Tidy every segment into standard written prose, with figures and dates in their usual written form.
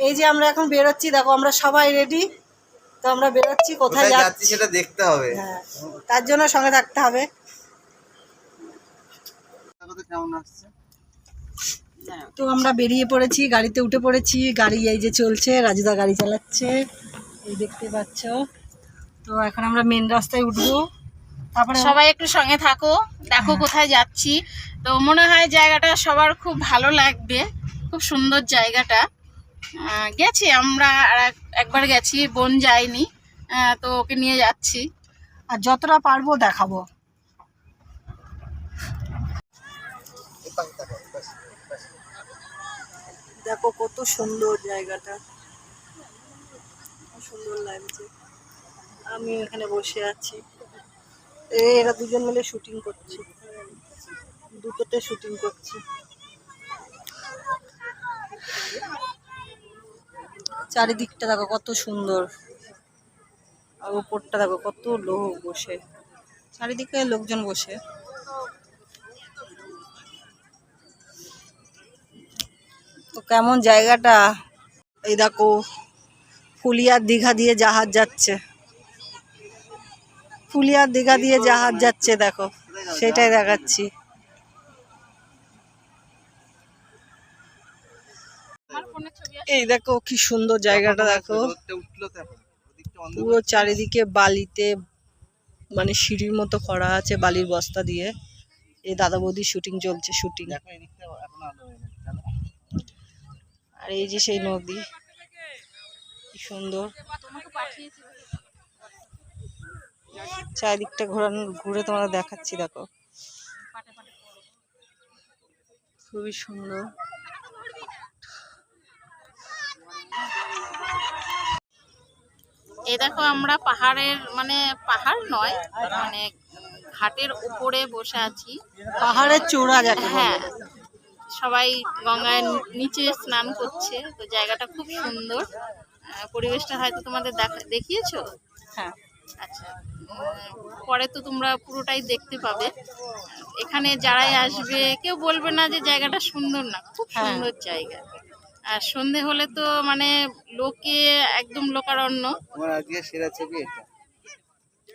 এই যে আমরা এখন বেরোচ্ছি, দেখো আমরা সবাই রেডি। তো আমরা বেরোচ্ছি, কোথায় যাচ্ছি সেটা দেখতে হবে। হ্যাঁ, তার জন্য সঙ্গে থাকতে হবে। তো আমরা বেরিয়ে পড়েছি, গাড়িতে উঠে পড়েছি। গাড়ি এই যে চলছে, রাজুদা গাড়ি চালাচ্ছে, এই দেখতে পাচ্ছ। তো এখন আমরা মেন রাস্তায় উঠবো, তারপরে সবাই একটু সঙ্গে থাকো, দেখো কোথায় যাচ্ছি। তো মনে হয় জায়গাটা সবার খুব ভালো লাগবে, খুব সুন্দর জায়গাটা। গেছি আমরা একবার গেছি, বোন যায়নি, তো ওকে নিয়ে যাচ্ছি। আর যতটা পারবো দেখাবো। দেখো কত সুন্দর জায়গাটা, সুন্দর লাগছে। আমি এখানে বসে আছি, এরা দুজন মিলে শুটিং করছে, দুটোতে শুটিং করছে। চারিদিকটা দেখো কত সুন্দর, আর উপরটা দেখো কত লোক বসে, চারিদিকে লোকজন বসে। তো কেমন জায়গাটা, এই দেখো ফুলিয়ার দীঘা দিয়ে জাহাজ যাচ্ছে, ফুলিয়ার দীঘা দিয়ে জাহাজ যাচ্ছে, দেখো সেটাই দেখাচ্ছি। এই দেখো কি সুন্দর জায়গাটা, দেখো পুরো চারিদিকে বালিতে, মানে সিঁড়ির মতো করা আছে বালির বস্তা দিয়ে। এই দাদা বৌদির শুটিং চলছে, শুটিং। আর এই যে সেই নদী, কি সুন্দর। চারিদিকটা ঘুরে তোমাদের দেখাচ্ছি, দেখো খুবই সুন্দর। এই দেখো আমরা পাহাড়ের, মানে পাহাড় নয়, মানে ঘাটের উপরে বসে আছি, পাহাড়ের চূড়া যাকে বলে। হ্যাঁ, সবাই গঙ্গায় নিচে স্নান করছে। তো জায়গাটা খুব সুন্দর, পরিবেশটা হয়তো তোমাদের দেখিয়েছো। হ্যাঁ, আচ্ছা, পরে তো তোমরা পুরোটাই দেখতে পাবে। এখানে যারাই আসবে কেউ বলবে না যে জায়গাটা সুন্দর না, খুব সুন্দর জায়গা। আর সন্ধে হলে তো মানে লোকে একদম লোকারণ্য,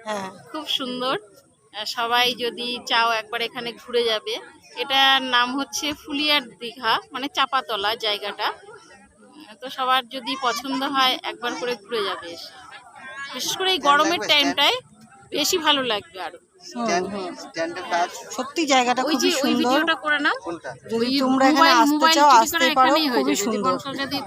হ্যাঁ, খুব সুন্দর। সবাই যদি চাও একবার এখানে ঘুরে যাবে। এটার নাম হচ্ছে ফুলিয়ার দীঘা, মানে চাপাতলা জায়গাটা। তো সবার যদি পছন্দ হয় একবার করে ঘুরে যাবে এসে, বিশেষ করে এই গরমের টাইমটায় বেশি ভালো লাগবে আরো। সত্যি জায়গাটা ওই যে খুবই ওই সুন্দর। ভিডিওটা করে নাও, যদি তোমরা এখানে আসতে চাও আসতে পারো, খুবই সুন্দর। যদি